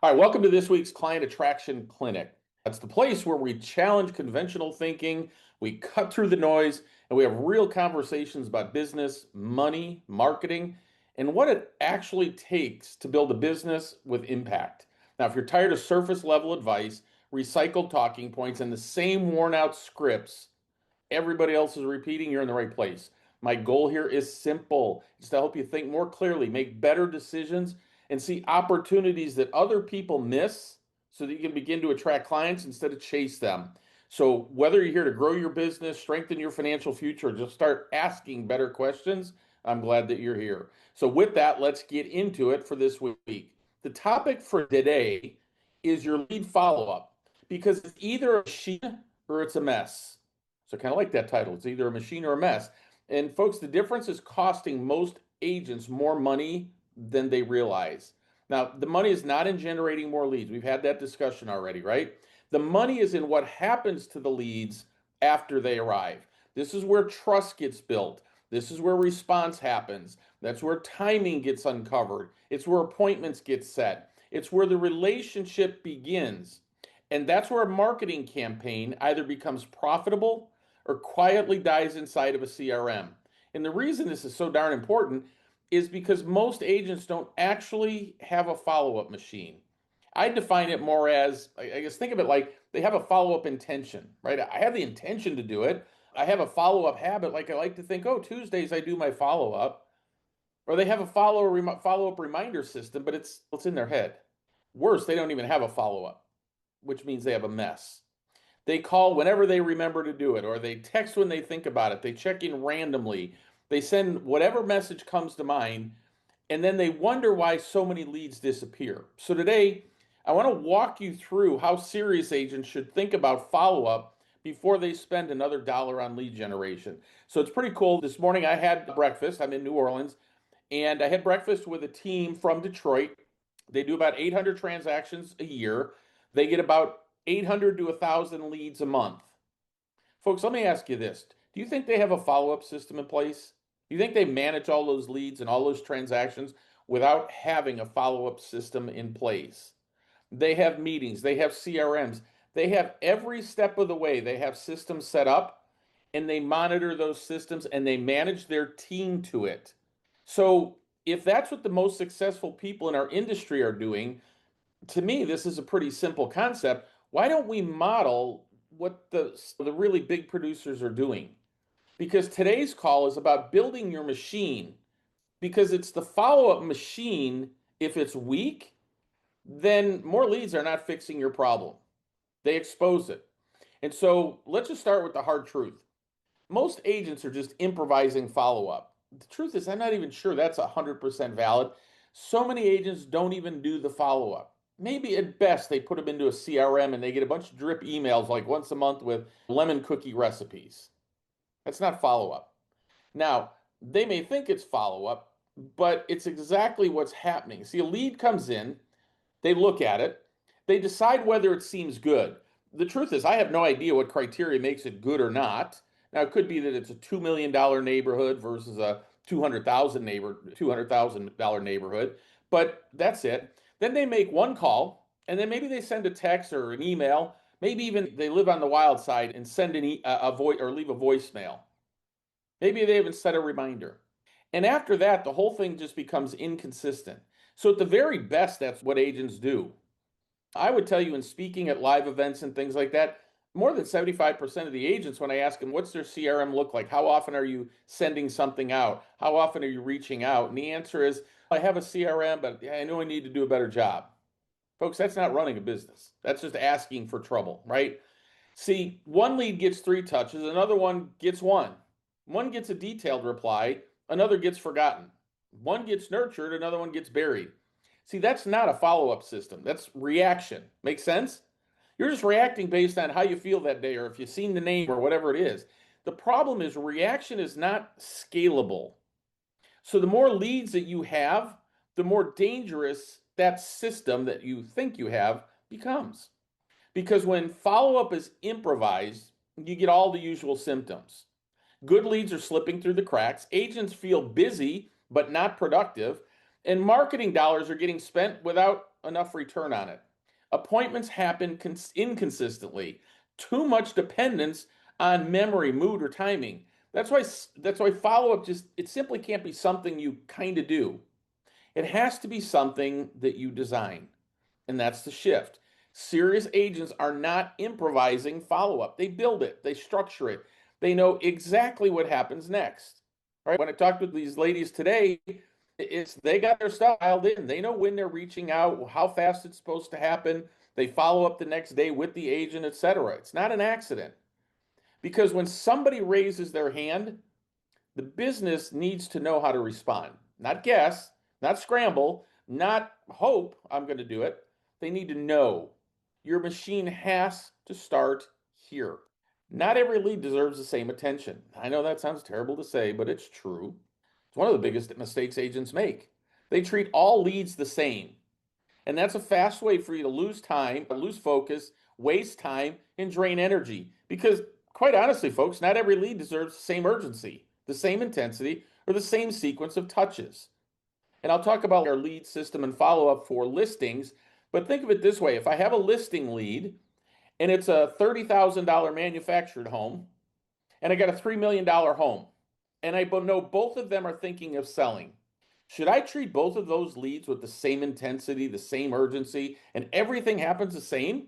Hi, welcome to this week's Client Attraction Clinic. That's the place where we challenge conventional thinking, we cut through the noise, and we have real conversations about business, money, marketing, and what it actually takes to build a business with impact. Now, if you're tired of surface level advice, recycled talking points, and the same worn out scripts everybody else is repeating, you're in the right place. My goal here is simple. It's to help you think more clearly, make better decisions, and see opportunities that other people miss so that you can begin to attract clients instead of chase them. So, whether you're here to grow your business, strengthen your financial future, or just start asking better questions, I'm glad that you're here. So, with that, let's get into it for this week. The topic for today is your lead follow up because it's either a machine or it's a mess. So kind of like that title. It's either a machine or a mess. And folks, the difference is costing most agents more money than they realize. Now, the money is not in generating more leads. We've had that discussion already, right? The money is in what happens to the leads after they arrive. This is where trust gets built. This is where response happens. That's where timing gets uncovered. It's where appointments get set. It's where the relationship begins. And that's where a marketing campaign either becomes profitable or quietly dies inside of a CRM. And the reason this is so darn important is because most agents don't actually have a follow up machine. I define it more as, I guess, think of it like they have a follow up intention, right? I have the intention to do it. I have a follow up habit. Like I like to think, oh, Tuesdays I do my follow up. Or they have a follow up reminder system, but it's in their head. Worse, they don't even have a follow up, which means they have a mess. They call whenever they remember to do it, or they text when they think about it. They check in randomly. They send whatever message comes to mind, and then they wonder why so many leads disappear. So today, I want to walk you through how serious agents should think about follow up before they spend another dollar on lead generation. So it's pretty cool. This morning I had breakfast. I'm in New Orleans, and I had breakfast with a team from Detroit. They do about 800 transactions a year. They get about 800 to 1,000 leads a month. Folks, let me ask you this. Do you think they have a follow up system in place? Do you think they manage all those leads and all those transactions without having a follow up system in place? They have meetings, they have CRMs, they have every step of the way, they have systems set up and they monitor those systems and they manage their team to it. So, if that's what the most successful people in our industry are doing, to me, this is a pretty simple concept. Why don't we model what the really big producers are doing? Because today's call is about building your machine. Because it's the follow-up machine. If it's weak, then more leads are not fixing your problem. They expose it. And so let's just start with the hard truth. Most agents are just improvising follow-up. The truth is, I'm not even sure that's 100% valid. So many agents don't even do the follow-up. Maybe at best they put them into a CRM and they get a bunch of drip emails like once a month with lemon cookie recipes. That's not follow-up. Now, they may think it's follow-up, but it's exactly what's happening. See, a lead comes in, they look at it, they decide whether it seems good. The truth is, I have no idea what criteria makes it good or not. Now, it could be that it's a $2 million neighborhood versus a $200,000 neighborhood, but that's it. Then they make one call, and then maybe they send a text or an email. Maybe even they live on the wild side and send a voice or leave a voicemail. Maybe they even set a reminder. And after that, the whole thing just becomes inconsistent. So, at the very best, that's what agents do. I would tell you in speaking at live events and things like that, more than 75% of the agents, when I ask them, what's their CRM look like? How often are you sending something out? How often are you reaching out? And the answer is, I have a CRM, but I know I need to do a better job. Folks, that's not running a business. That's just asking for trouble, right? See, one lead gets three touches, another one gets one. One gets a detailed reply, another gets forgotten. One gets nurtured, another one gets buried. See, that's not a follow up system. That's reaction. Make sense? You're just reacting based on how you feel that day or if you've seen the name or whatever it is. The problem is reaction is not scalable. So the more leads that you have, the more dangerous that system that you think you have becomes. Because when follow up is improvised, you get all the usual symptoms. Good leads are slipping through the cracks. Agents feel busy but not productive. And marketing dollars are getting spent without enough return on it. Appointments happen inconsistently. Too much dependence on memory, mood, or timing. That's why follow up just it simply can't be something you kind of do. It has to be something that you design. And that's the shift. Serious agents are not improvising follow up. They build it, they structure it, they know exactly what happens next. All right. When I talked with these ladies today, it's they got their stuff dialed in. They know when they're reaching out, how fast it's supposed to happen. They follow up the next day with the agent, etc. It's not an accident because when somebody raises their hand, the business needs to know how to respond, not guess, not scramble, not hope I'm going to do it. They need to know. Your machine has to start here. Not every lead deserves the same attention. I know that sounds terrible to say, but it's true. It's one of the biggest mistakes agents make. They treat all leads the same. And that's a fast way for you to lose time, lose focus, waste time, and drain energy. Because, quite honestly, folks, not every lead deserves the same urgency, the same intensity, or the same sequence of touches. And I'll talk about our lead system and follow up for listings. But think of it this way, if I have a listing lead and it's a $30,000 manufactured home, and I got a $3 million home, and I know both of them are thinking of selling. Should I treat both of those leads with the same intensity, the same urgency, and everything happens the same?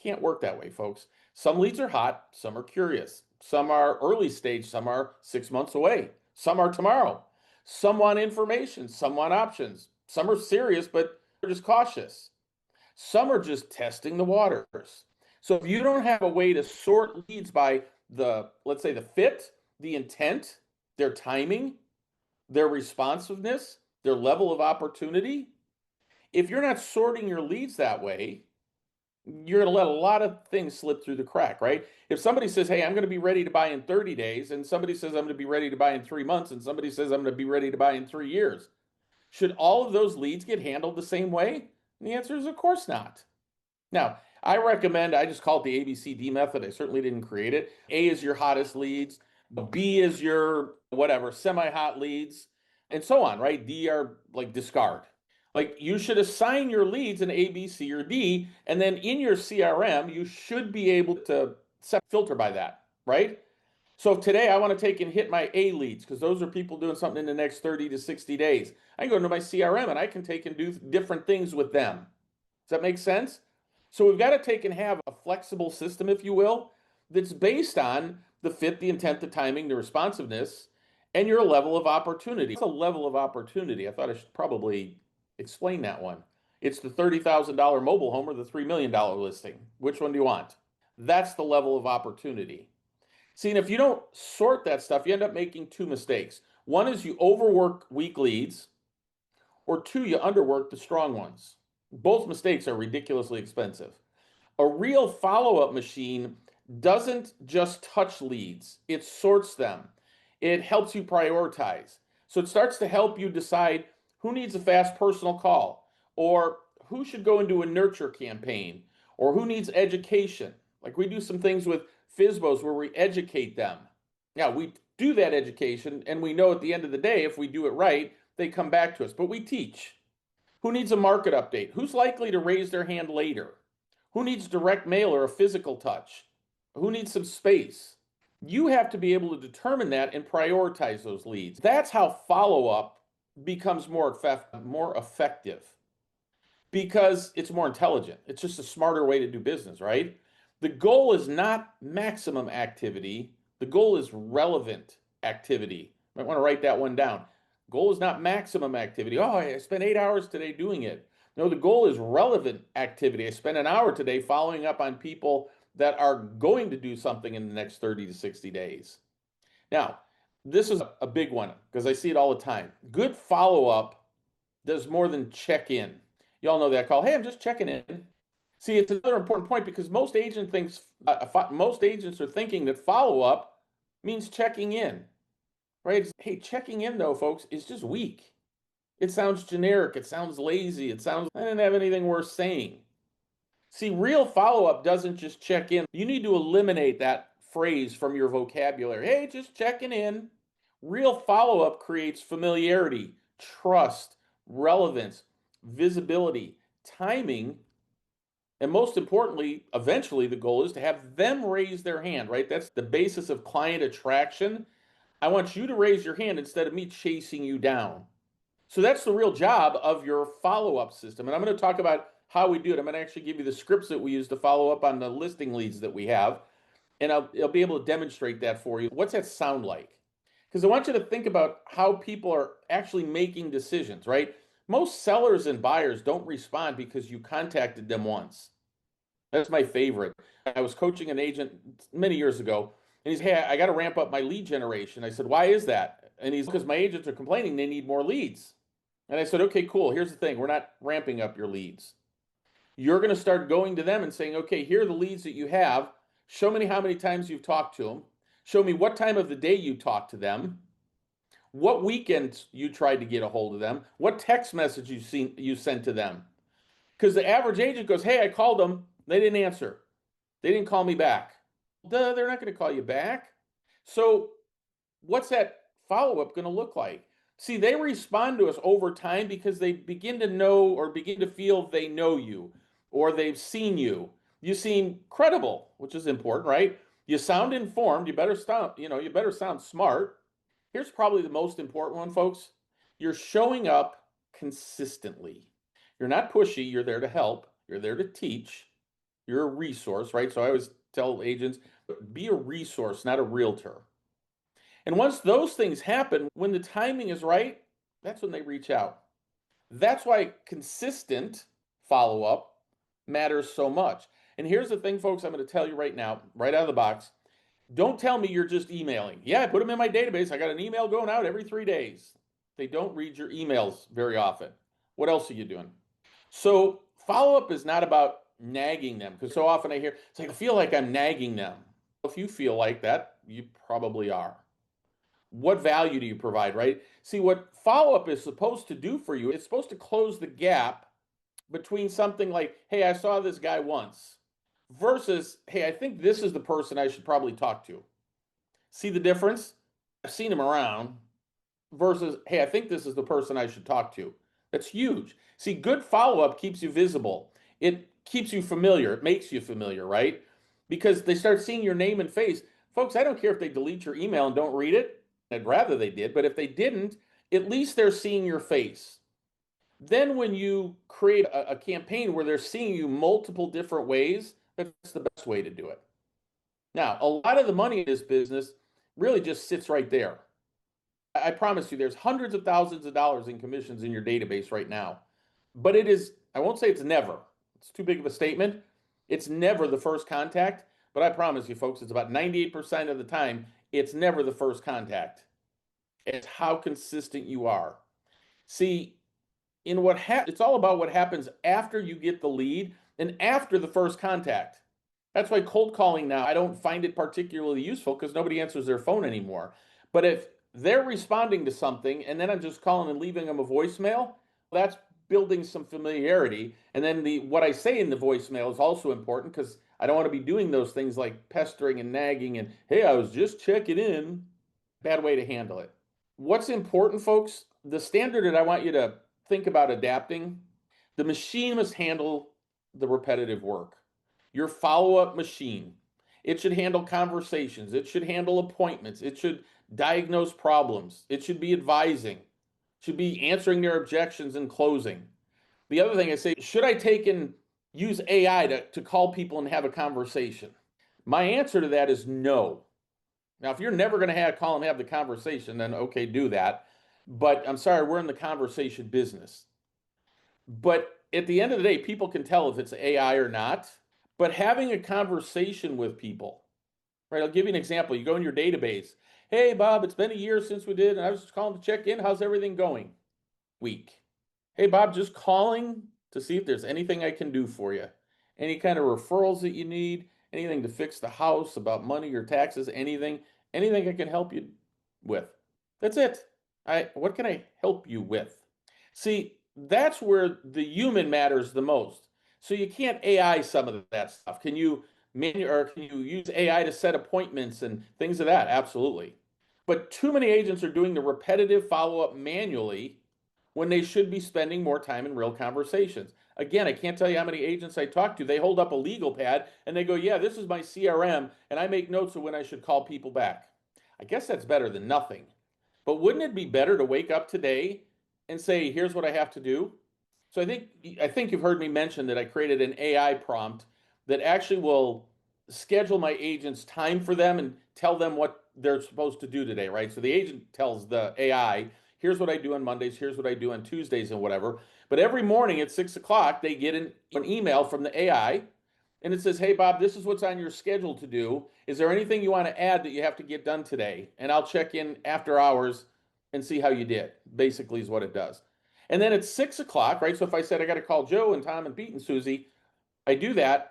Can't work that way, folks. Some leads are hot, some are curious, some are early stage, some are 6 months away, some are tomorrow. Some want information, some want options, some are serious, but they're just cautious. Some are just testing the waters. So if you don't have a way to sort leads by let's say, the fit, the intent, their timing, their responsiveness, their level of opportunity, if you're not sorting your leads that way, you're going to let a lot of things slip through the crack, right? If somebody says, hey, I'm going to be ready to buy in 30 days, and somebody says, I'm going to be ready to buy in 3 months, and somebody says, I'm going to be ready to buy in 3 years, should all of those leads get handled the same way? And the answer is, of course not. Now, I just call it the ABCD method. I certainly didn't create it. A is your hottest leads, B is your whatever, semi hot leads, and so on, right? D are like discard. Like you should assign your leads an A, B, C, or D, and then in your CRM, you should be able to filter by that, right? So today I want to take and hit my A leads because those are people doing something in the next 30 to 60 days. I can go into my CRM and I can take and do different things with them. Does that make sense? So we've got to take and have a flexible system, if you will, that's based on the fit, the intent, the timing, the responsiveness, and your level of opportunity. It's a level of opportunity. I thought I should probably explain that one. It's the $30,000 mobile home or the $3 million listing. Which one do you want? That's the level of opportunity. See, and if you don't sort that stuff, you end up making two mistakes. One is you overwork weak leads, or two, you underwork the strong ones. Both mistakes are ridiculously expensive. A real follow up machine doesn't just touch leads, it sorts them. It helps you prioritize. So it starts to help you decide who needs a fast personal call, or who should go into a nurture campaign, or who needs education. Like we do some things with FISBOs where we educate them. Now, we do that education, and we know at the end of the day, if we do it right, they come back to us. But we teach. Who needs a market update? Who's likely to raise their hand later? Who needs direct mail or a physical touch? Who needs some space? You have to be able to determine that and prioritize those leads. That's how follow up becomes more effective because it's more intelligent. It's just a smarter way to do business, right? The goal is not maximum activity, the goal is relevant activity. You might want to write that one down. Goal is not maximum activity. Oh, I spent 8 hours today doing it. No, the goal is relevant activity. I spent an hour today following up on people that are going to do something in the next 30 to 60 days. Now, this is a big one because I see it all the time. Good follow up does more than check in. You all know that call. Hey, I'm just checking in. See, it's another important point because most most agents are thinking that follow up means checking in, right? Hey, checking in though, folks, is just weak. It sounds generic. It sounds lazy. It sounds I didn't have anything worth saying. See, real follow up doesn't just check in. You need to eliminate that phrase from your vocabulary. Hey, just checking in. Real follow up creates familiarity, trust, relevance, visibility, timing, and most importantly, eventually the goal is to have them raise their hand, right? That's the basis of client attraction. I want you to raise your hand instead of me chasing you down. So that's the real job of your follow up system. And I'm going to talk about how we do it. I'm going to actually give you the scripts that we use to follow up on the listing leads that we have. And I'll be able to demonstrate that for you. What's that sound like? Because I want you to think about how people are actually making decisions, right? Most sellers and buyers don't respond because you contacted them once. That's my favorite. I was coaching an agent many years ago, and he's, hey, I got to ramp up my lead generation. I said, why is that? And he's, because my agents are complaining they need more leads. And I said, okay, cool. Here's the thing. We're not ramping up your leads. You're going to start going to them and saying, okay, here are the leads that you have. Show me how many times you've talked to them. Show me what time of the day you talk to them. What weekends you tried to get a hold of them. What text message you sent to them. Because the average agent goes, hey, I called them. They didn't answer. They didn't call me back. Duh, they're not going to call you back. So what's that follow-up going to look like? See, they respond to us over time because they begin to know or begin to feel they know you or they've seen you. You seem credible, which is important, right? You sound informed. You better sound smart. Here's probably the most important one, folks. You're showing up consistently. You're not pushy. You're there to help. You're there to teach. You're a resource, right? So I always tell agents, be a resource, not a realtor. And once those things happen, when the timing is right, that's when they reach out. That's why consistent follow up matters so much. And here's the thing, folks, I'm going to tell you right now, right out of the box. Don't tell me you're just emailing. Yeah, I put them in my database. I got an email going out every 3 days. They don't read your emails very often. What else are you doing? So follow up is not about nagging them, because so often I hear, it's like, I feel like I'm nagging them. If you feel like that, you probably are. What value do you provide, right? See, what follow up is supposed to do for you, it's supposed to close the gap between something like, hey, I saw this guy once, versus, hey, I think this is the person I should probably talk to. See the difference? I've seen him around, versus, hey, I think this is the person I should talk to. That's huge. See, good follow up keeps you visible. It keeps you familiar. It makes you familiar, right? Because they start seeing your name and face. Folks, I don't care if they delete your email and don't read it. I'd rather they did. But if they didn't, at least they're seeing your face. Then when you create a campaign where they're seeing you multiple different ways, that's the best way to do it. Now, a lot of the money in this business really just sits right there. I promise you, there's hundreds of thousands of dollars in commissions in your database right now. But it is, I won't say it's never. It's too big of a statement. It's never the first contact. But I promise you, folks, it's about 98% of the time, it's never the first contact. It's how consistent you are. See, it's all about what happens after you get the lead and after the first contact. That's why cold calling now, I don't find it particularly useful because nobody answers their phone anymore. But if they're responding to something and then I'm just calling and leaving them a voicemail, that's building some familiarity. And then what I say in the voicemail is also important because I don't want to be doing those things like pestering and nagging and, hey, I was just checking in. Bad way to handle it. What's important, folks? The standard that I want you to think about adapting, the machine must handle the repetitive work. Your follow-up machine. It should handle conversations. It should handle appointments. It should diagnose problems. It should be advising. It should be answering their objections and closing. The other thing I say, should I take and use AI to call people and have a conversation? My answer to that is no. Now, if you're never going to call and have the conversation, then okay, do that. But I'm sorry, we're in the conversation business. But at the end of the day, people can tell if it's AI or not. But having a conversation with people, right? I'll give you an example. You go in your database. Hey, Bob, it's been a year since we did, and I was just calling to check in. How's everything going? Week. Hey, Bob, just calling to see if there's anything I can do for you. Any kind of referrals that you need, anything to fix the house, about money or taxes, anything I can help you with. That's it. What can I help you with? See, that's where the human matters the most. So you can't AI some of that stuff. Can you use AI to set appointments and things of that? Absolutely. But too many agents are doing the repetitive follow-up manually when they should be spending more time in real conversations. Again, I can't tell you how many agents I talk to. They hold up a legal pad and they go, "Yeah, this is my CRM, and I make notes of when I should call people back." I guess that's better than nothing. But wouldn't it be better to wake up today and say, "Here's what I have to do"? So I think you've heard me mention that I created an AI prompt that actually will schedule my agents time for them and tell them what they're supposed to do today, right? So the agent tells the AI, "Here's what I do on Mondays, here's what I do on Tuesdays," and whatever. But every morning at 6 o'clock, they get an email from the AI, and it says, "Hey, Bob, this is what's on your schedule to do. Is there anything you want to add that you have to get done today?" And I'll check in after hours and see how you did, basically, is what it does. And then at 6 o'clock, right? So if I said I got to call Joe and Tom and Pete and Susie, I do that.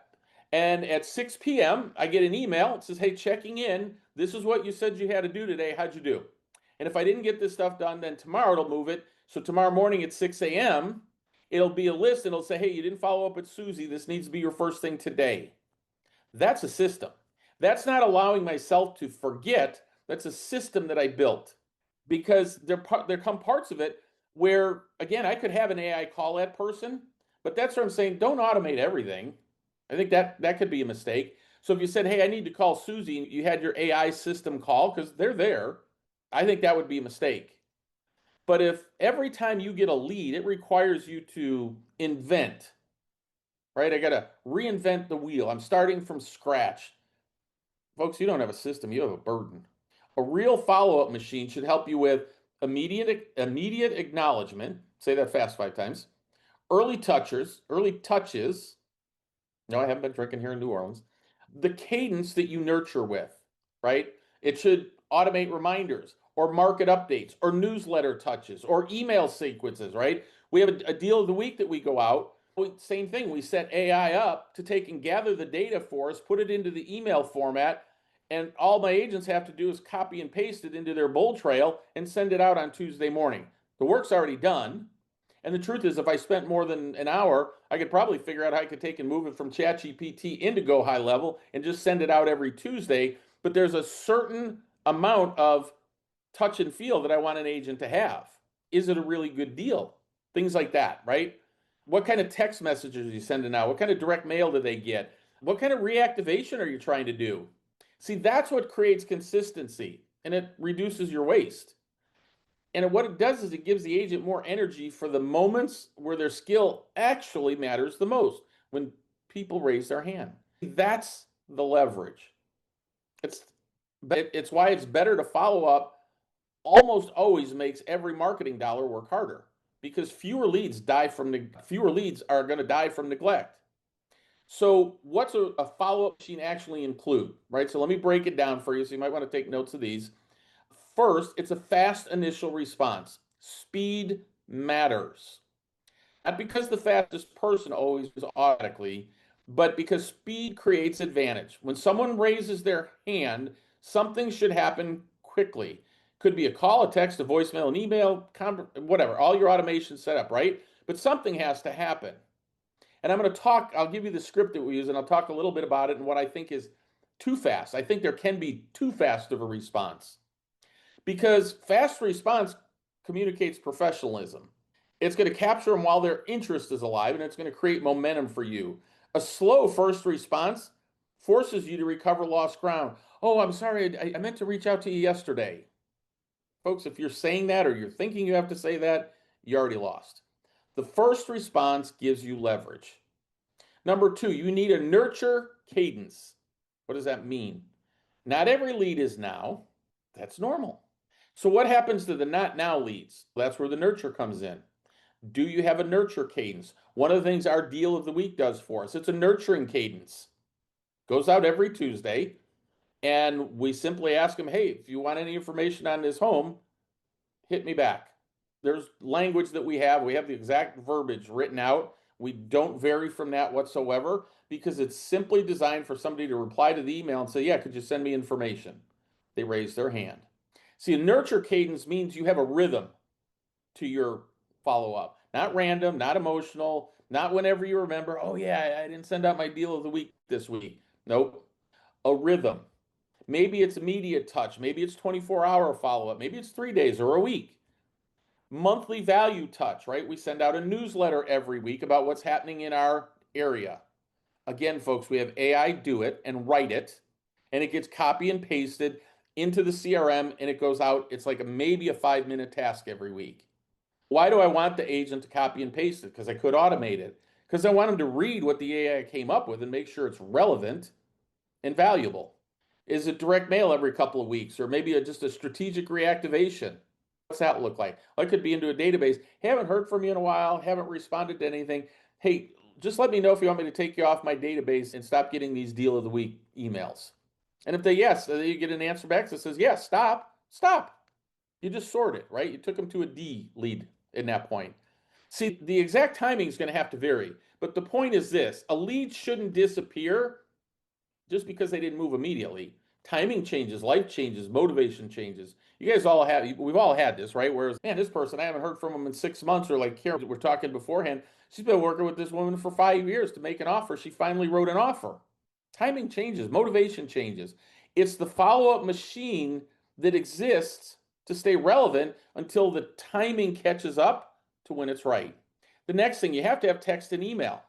And at 6 p.m., I get an email. It says, "Hey, checking in. This is what you said you had to do today. How'd you do?" And if I didn't get this stuff done, then tomorrow it'll move it. So tomorrow morning at 6 a.m., it'll be a list and it'll say, "Hey, you didn't follow up with Susie. This needs to be your first thing today." That's a system. That's not allowing myself to forget. That's a system that I built because there come parts of it where, again, I could have an AI call that person, but that's what I'm saying. Don't automate everything. I think that could be a mistake. So if you said, "Hey, I need to call Susie," and you had your AI system call because they're there, I think that would be a mistake. But if every time you get a lead, it requires you to invent, right? I got to reinvent the wheel. I'm starting from scratch. Folks, you don't have a system, you have a burden. A real follow-up machine should help you with immediate acknowledgement. Say that fast 5 times. Early touches. No, I haven't been drinking here in New Orleans. The cadence that you nurture with, right? It should automate reminders or market updates or newsletter touches or email sequences, right? We have a deal of the week that we go out. Same thing. We set AI up to take and gather the data for us, put it into the email format, and all my agents have to do is copy and paste it into their bold trail and send it out on Tuesday morning. The work's already done. And the truth is, if I spent more than an hour, I could probably figure out how I could take and move it from ChatGPT into Go High Level and just send it out every Tuesday. But there's a certain amount of touch and feel that I want an agent to have. Is it a really good deal? Things like that, right? What kind of text messages are you sending out? What kind of direct mail do they get? What kind of reactivation are you trying to do? See, that's what creates consistency and it reduces your waste. And what it does is it gives the agent more energy for the moments where their skill actually matters the most, when people raise their hand. That's the leverage. It's it's why it's better to follow up. Almost always makes every marketing dollar work harder because fewer leads are going to die from neglect. So what's a follow-up machine actually include, right? So let me break it down for you. So you might want to take notes of these. First, it's a fast initial response. Speed matters. Not because the fastest person always is automatically, but because speed creates advantage. When someone raises their hand, something should happen quickly. Could be a call, a text, a voicemail, an email, whatever. All your automation set up, right? But something has to happen. And I'll give you the script that we use, and I'll talk a little bit about it and what I think is too fast. I think there can be too fast of a response because fast response communicates professionalism. It's going to capture them while their interest is alive and it's going to create momentum for you. A slow first response forces you to recover lost ground. "Oh, I'm sorry, I meant to reach out to you yesterday." Folks, if you're saying that or you're thinking you have to say that, you already lost. The first response gives you leverage. Number two, you need a nurture cadence. What does that mean? Not every lead is now. That's normal. So what happens to the not now leads? That's where the nurture comes in. Do you have a nurture cadence? One of the things our deal of the week does for us, it's a nurturing cadence. Goes out every Tuesday, and we simply ask them, "Hey, if you want any information on this home, hit me back." There's language that we have. We have the exact verbiage written out. We don't vary from that whatsoever because it's simply designed for somebody to reply to the email and say, "Yeah, could you send me information?" They raise their hand. See, a nurture cadence means you have a rhythm to your follow up. Not random, not emotional, not whenever you remember, "Oh, yeah, I didn't send out my deal of the week this week." Nope. A rhythm. Maybe it's immediate touch. Maybe it's 24-hour follow up. Maybe it's 3 days or a week. Monthly value touch, right? We send out a newsletter every week about what's happening in our area. Again, folks, we have AI do it and write it, and it gets copy and pasted into the CRM and it goes out. It's like maybe a 5-minute task every week. Why do I want the agent to copy and paste it? Because I could automate it. Because I want them to read what the AI came up with and make sure it's relevant and valuable. Is it direct mail every couple of weeks or maybe just a strategic reactivation? What's that look like? I could be into a database. Haven't heard from you in a while, haven't responded to anything. Hey, just let me know if you want me to take you off my database and stop getting these deal of the week emails. And if they yes, you get an answer back that says, yes, stop. You just sort it, right? You took them to a D lead in that point. See, the exact timing is going to have to vary. But the point is this, a lead shouldn't disappear just because they didn't move immediately. Timing changes, life changes, motivation changes. You guys all have, we've all had this, right? Whereas, man, this person, I haven't heard from them in 6 months, or like Karen, we're talking beforehand, she's been working with this woman for 5 years to make an offer. She finally wrote an offer. Timing changes, motivation changes. It's the follow up machine that exists to stay relevant until the timing catches up to when it's right. The next thing, you have to have text and email.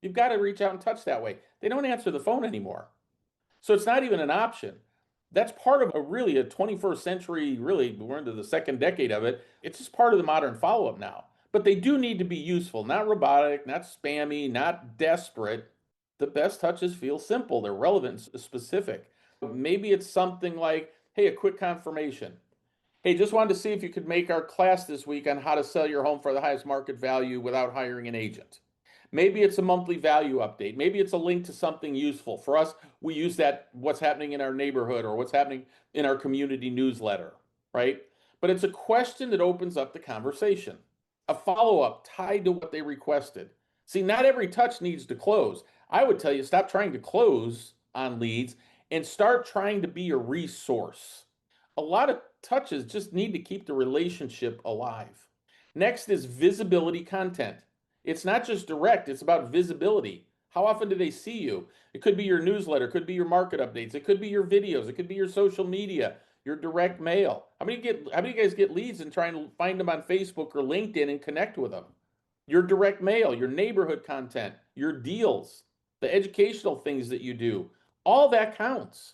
You've got to reach out and touch that way. They don't answer the phone anymore. So it's not even an option. That's part of really a 21st century, really, we're into the second decade of it. It's just part of the modern follow up now. But they do need to be useful, not robotic, not spammy, not desperate. The best touches feel simple, they're relevant and specific. Maybe it's something like, hey, a quick confirmation. Hey, just wanted to see if you could make our class this week on how to sell your home for the highest market value without hiring an agent. Maybe it's a monthly value update. Maybe it's a link to something useful. For us, we use that what's happening in our neighborhood or what's happening in our community newsletter, right? But it's a question that opens up the conversation. A follow-up tied to what they requested. See, not every touch needs to close. I would tell you, stop trying to close on leads and start trying to be a resource. A lot of touches just need to keep the relationship alive. Next is visibility content. It's not just direct, it's about visibility. How often do they see you? It could be your newsletter, it could be your market updates, it could be your videos, it could be your social media, your direct mail. How many of you guys get leads and try and find them on Facebook or LinkedIn and connect with them? Your direct mail, your neighborhood content, your deals, the educational things that you do, all that counts,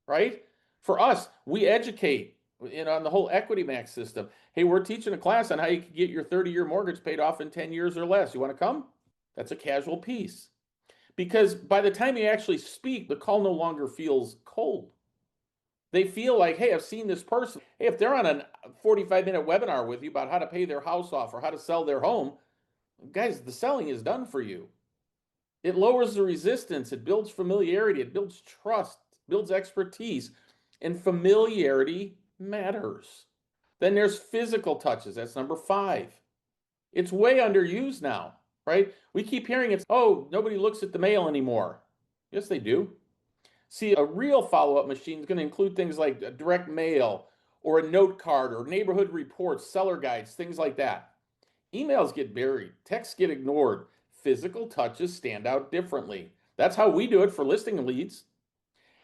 right? For us, we educate on the whole Equity Max system. Hey, we're teaching a class on how you can get your 30-year mortgage paid off in 10 years or less. You want to come? That's a casual piece. Because by the time you actually speak, the call no longer feels cold. They feel like, hey, I've seen this person. Hey, if they're on a 45-minute webinar with you about how to pay their house off or how to sell their home, guys, the selling is done for you. It lowers the resistance, it builds familiarity, it builds trust, builds expertise, and familiarity matters. Then there's physical touches. That's number 5. It's way underused now, right? We keep hearing it's, oh, nobody looks at the mail anymore. Yes, they do. See, a real follow-up machine is going to include things like a direct mail or a note card or neighborhood reports, seller guides, things like that. Emails get buried, texts get ignored, physical touches stand out differently. That's how we do it for listing leads.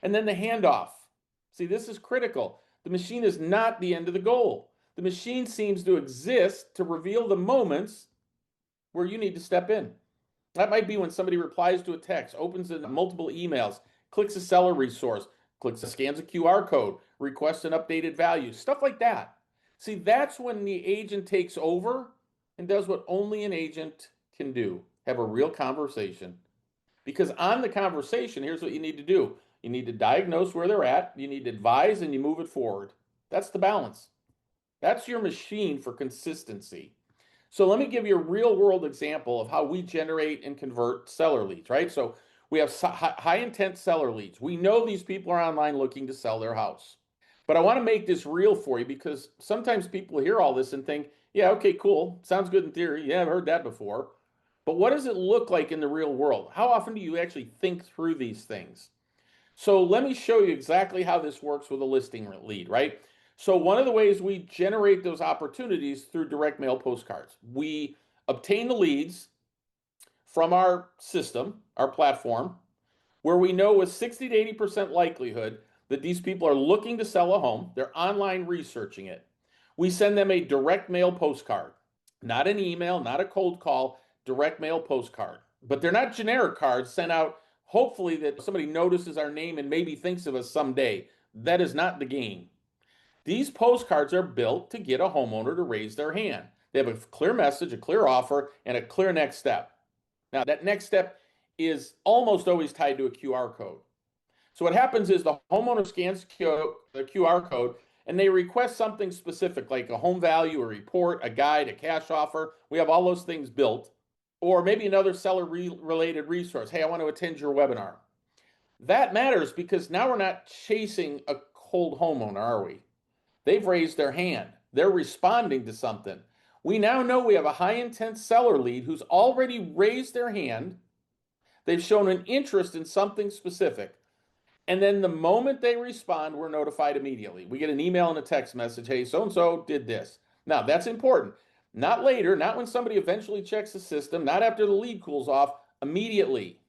And then the handoff. See, this is critical. The machine is not the end of the goal. The machine seems to exist to reveal the moments where you need to step in. That might be when somebody replies to a text, opens multiple emails, clicks a seller resource, scans a QR code, requests an updated value, stuff like that. See, that's when the agent takes over and does what only an agent can do, have a real conversation. Because on the conversation, here's what you need to do. You need to diagnose where they're at, you need to advise, and you move it forward. That's the balance. That's your machine for consistency. So let me give you a real world example of how we generate and convert seller leads, right? So we have high intent seller leads. We know these people are online looking to sell their house. But I want to make this real for you because sometimes people hear all this and think, yeah, okay, cool. Sounds good in theory. Yeah, I've heard that before. But what does it look like in the real world? How often do you actually think through these things? So let me show you exactly how this works with a listing lead, right? So one of the ways we generate those opportunities through direct mail postcards. We obtain the leads from our system, our platform, where we know with 60 to 80% likelihood that these people are looking to sell a home. They're online researching it. We send them a direct mail postcard, not an email, not a cold call, direct mail postcard. But they're not generic cards sent out, hopefully, that somebody notices our name and maybe thinks of us someday. That is not the game. These postcards are built to get a homeowner to raise their hand. They have a clear message, a clear offer, and a clear next step. Now, that next step is almost always tied to a QR code. So what happens is the homeowner scans the QR code and they request something specific like a home value, a report, a guide, a cash offer. We have all those things built. Or maybe another seller related resource. Hey, I want to attend your webinar. That matters because now we're not chasing a cold homeowner, are we? They've raised their hand. They're responding to something. We now know we have a high intent seller lead who's already raised their hand. They've shown an interest in something specific. And then the moment they respond, we're notified immediately. We get an email and a text message. Hey, so-and-so did this. Now, that's important. Not later, not when somebody eventually checks the system, not after the lead cools off, immediately.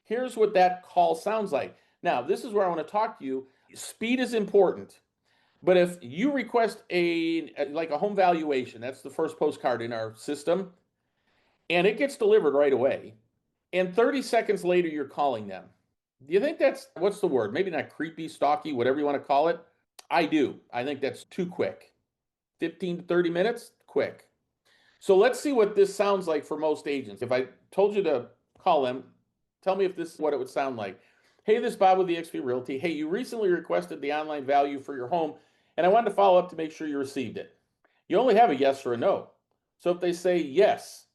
Here's what that call sounds like. Now, this is where I want to talk to you. Speed is important. But if you request like a home valuation, that's the first postcard in our system, and it gets delivered right away, and 30 seconds later you're calling them. Do you think that's, what's the word? Maybe not creepy, stalky, whatever you want to call it. I do. I think that's too quick. 15 to 30 minutes, quick. So let's see what this sounds like for most agents. If I told you to call them, tell me if this is what it would sound like. Hey, this is Bob with eXp Realty. Hey, you recently requested the online value for your home, and I wanted to follow up to make sure you received it. You only have a yes or a no. So if they say yes,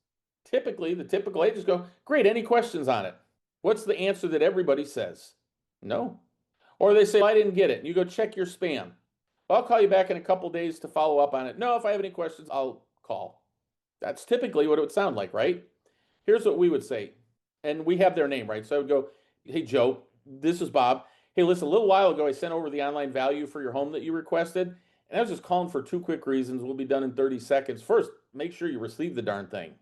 typically the typical agents go, great, any questions on it? What's the answer that everybody says? No. Or they say, I didn't get it. And you go check your spam. I'll call you back in a couple days to follow up on it. No, if I have any questions, I'll call. That's typically what it would sound like, right? Here's what we would say. And we have their name, right? So I would go, hey, Joe, this is Bob. Hey, listen, a little while ago, I sent over the online value for your home that you requested. And I was just calling for two quick reasons. We'll be done in 30 seconds. First, make sure you receive the darn thing.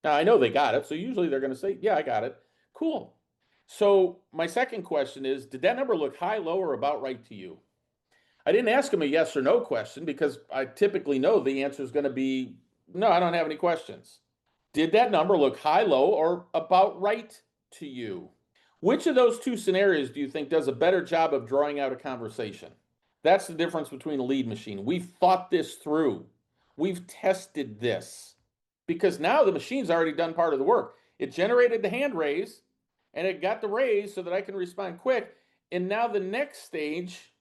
Now, I know they got it. So usually they're going to say, yeah, I got it. Cool. So my second question is, did that number look high, low, or about right to you? I didn't ask them a yes or no question because I typically know the answer is going to be, no, I don't have any questions. Did that number look high, low, or about right to you? Which of those two scenarios do you think does a better job of drawing out a conversation? That's the difference between a lead machine. We've thought this through. We've tested this because now the machine's already done part of the work. It generated the hand raise and it got the raise so that I can respond quick. And now the next stage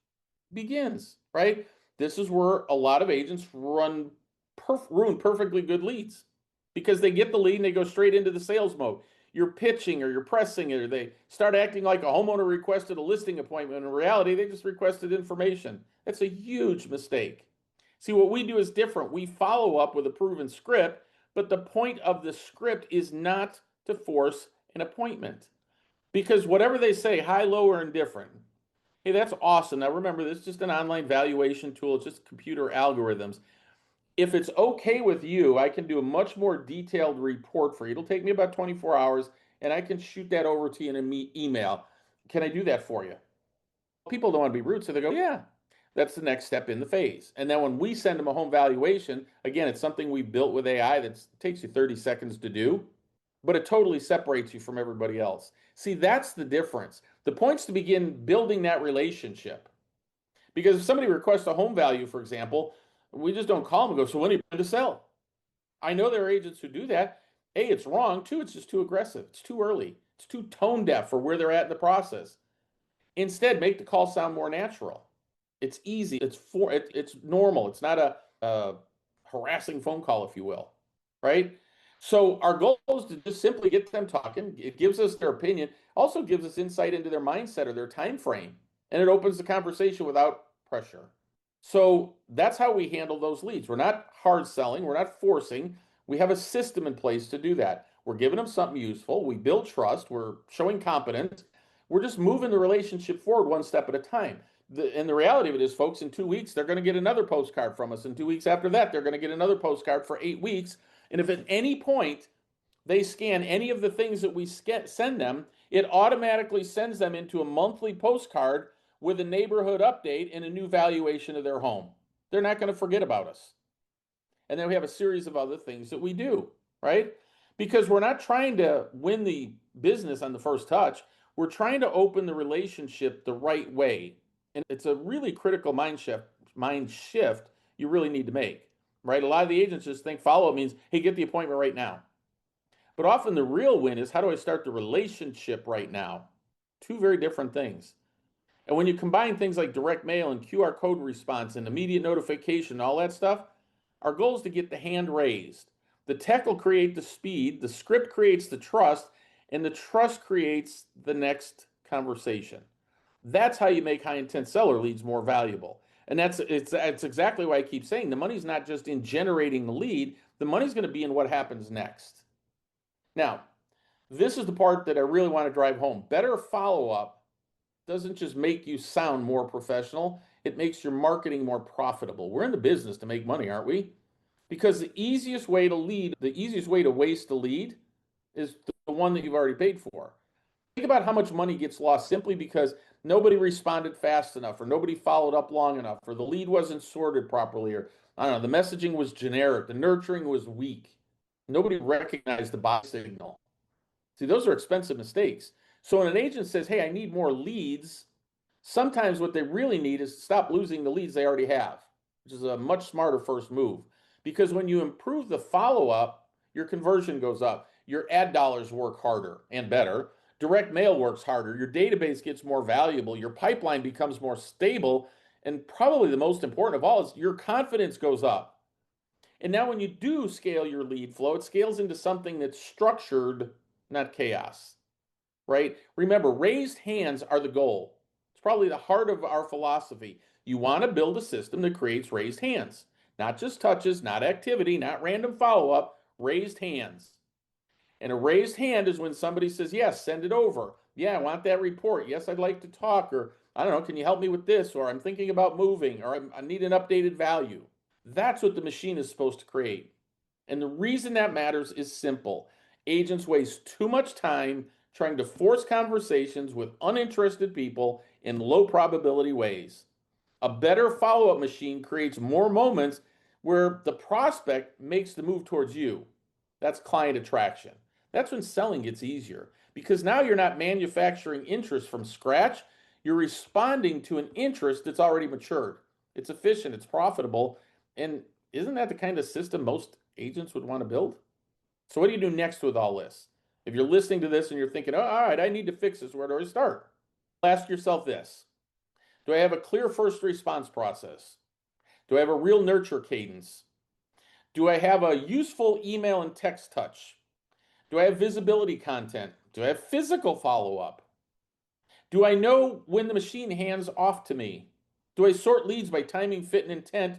begins, right? This is where a lot of agents ruin perfectly good leads because they get the lead and they go straight into the sales mode. You're pitching or you're pressing it, or they start acting like a homeowner requested a listing appointment. In reality, they just requested information. That's a huge mistake. See, what we do is different. We follow up with a proven script, but the point of the script is not to force an appointment. Because whatever they say, high, low, or indifferent, hey, that's awesome. Now remember, this is just an online valuation tool. It's just computer algorithms. If it's okay with you, I can do a much more detailed report for you. It'll take me about 24 hours, and I can shoot that over to you in an email. Can I do that for you? People don't want to be rude, so they go, yeah, that's the next step in the phase. And then when we send them a home valuation, again, it's something we built with AI that takes you 30 seconds to do, but it totally separates you from everybody else. See, that's the difference. The point's to begin building that relationship. Because if somebody requests a home value, for example, we just don't call them and go, so when are you going to sell? I know there are agents who do that. A, it's wrong. Two, it's just too aggressive. It's too early. It's too tone deaf for where they're at in the process. Instead, make the call sound more natural. It's easy. It's normal. It's not a harassing phone call, if you will, right? So our goal is to just simply get them talking. It gives us their opinion, also gives us insight into their mindset or their time frame, and it opens the conversation without pressure. So that's how we handle those leads. We're not hard selling. We're not forcing. We have a system in place to do that. We're giving them something useful. We build trust. We're showing competence. We're just moving the relationship forward one step at a time. And the reality of it is, folks, in 2 weeks, they're going to get another postcard from us. And 2 weeks after that, they're going to get another postcard for 8 weeks. And if at any point they scan any of the things that we send them, it automatically sends them into a monthly postcard with a neighborhood update and a new valuation of their home. They're not going to forget about us. And then we have a series of other things that we do, right? Because we're not trying to win the business on the first touch. We're trying to open the relationship the right way. And it's a really critical mind shift you really need to make, right? A lot of the agents just think follow up means, hey, get the appointment right now. But often the real win is how do I start the relationship right now? Two very different things. And when you combine things like direct mail and QR code response and immediate notification, all that stuff, our goal is to get the hand raised. The tech will create the speed, the script creates the trust, and the trust creates the next conversation. That's how you make high intent seller leads more valuable. And that's exactly why I keep saying the money's not just in generating the lead, the money's going to be in what happens next. Now, this is the part that I really want to drive home. Better follow up doesn't just make you sound more professional, it makes your marketing more profitable. We're in the business to make money, aren't we? Because the easiest way to lead, the easiest way to waste a lead is the one that you've already paid for. Think about how much money gets lost simply because nobody responded fast enough, or nobody followed up long enough, or the lead wasn't sorted properly, or I don't know, the messaging was generic, the nurturing was weak. Nobody recognized the buy signal. See, those are expensive mistakes. So when an agent says, hey, I need more leads, sometimes what they really need is to stop losing the leads they already have, which is a much smarter first move. Because when you improve the follow up, your conversion goes up, your ad dollars work harder and better, direct mail works harder, your database gets more valuable, your pipeline becomes more stable, and probably the most important of all is your confidence goes up. And now, when you do scale your lead flow, it scales into something that's structured, not chaos, right? Remember, raised hands are the goal. It's probably the heart of our philosophy. You want to build a system that creates raised hands, not just touches, not activity, not random follow up, raised hands. And a raised hand is when somebody says, yes, send it over. Yeah, I want that report. Yes, I'd like to talk. Or I don't know, can you help me with this? Or I'm thinking about moving. Or I need an updated value. That's what the machine is supposed to create. And the reason that matters is simple. Agents waste too much time trying to force conversations with uninterested people in low probability ways. A better follow up machine creates more moments where the prospect makes the move towards you. That's client attraction. That's when selling gets easier because now you're not manufacturing interest from scratch. You're responding to an interest that's already matured. It's efficient, it's profitable. And isn't that the kind of system most agents would want to build? So, what do you do next with all this? If you're listening to this and you're thinking, oh, all right, I need to fix this, where do I start? Ask yourself this: do I have a clear first response process? Do I have a real nurture cadence? Do I have a useful email and text touch? Do I have visibility content? Do I have physical follow up? Do I know when the machine hands off to me? Do I sort leads by timing, fit, and intent,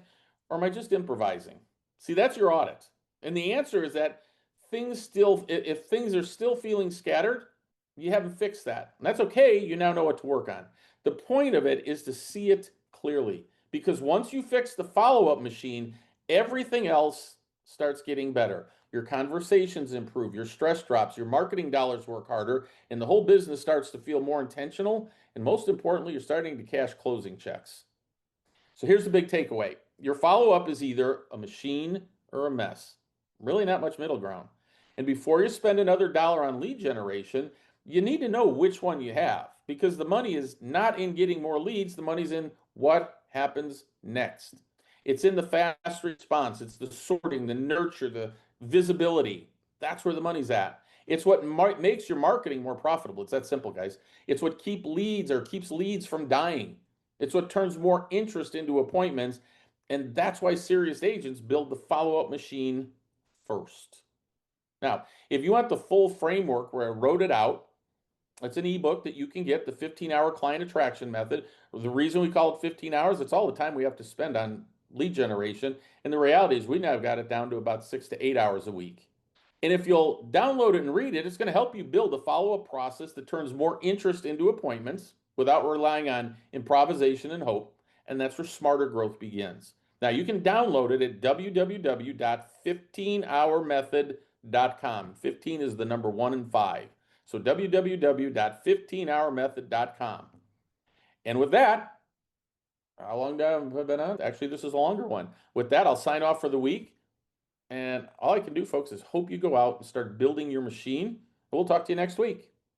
or am I just improvising? See, that's your audit. And the answer is that if things are still feeling scattered, you haven't fixed that. And that's okay. You now know what to work on. The point of it is to see it clearly because once you fix the follow up machine, everything else starts getting better. Your conversations improve, your stress drops, your marketing dollars work harder, and the whole business starts to feel more intentional. And most importantly, you're starting to cash closing checks. So here's the big takeaway: your follow up is either a machine or a mess. Really, not much middle ground. And before you spend another dollar on lead generation, you need to know which one you have because the money is not in getting more leads, the money's in what happens next. It's in the fast response, it's the sorting, the nurture, the visibility. That's where the money's at. It's what makes your marketing more profitable. It's that simple, guys. It's what keeps leads from dying. It's what turns more interest into appointments. And that's why serious agents build the follow up machine first. Now, if you want the full framework where I wrote it out, it's an ebook that you can get, the 15-hour client attraction method. The reason we call it 15 hours, it's all the time we have to spend on lead generation. And the reality is we now got it down to about 6 to 8 hours a week. And if you'll download it and read it, it's going to help you build a follow-up process that turns more interest into appointments without relying on improvisation and hope. And that's where smarter growth begins. Now, you can download it at www.15hourmethod.com. 15 is the number 1 and 5. So www.15hourmethod.com. And with that, How long have I been on? Actually, this is a longer one. With that, I'll sign off for the week. And all I can do, folks, is hope you go out and start building your machine. We'll talk to you next week.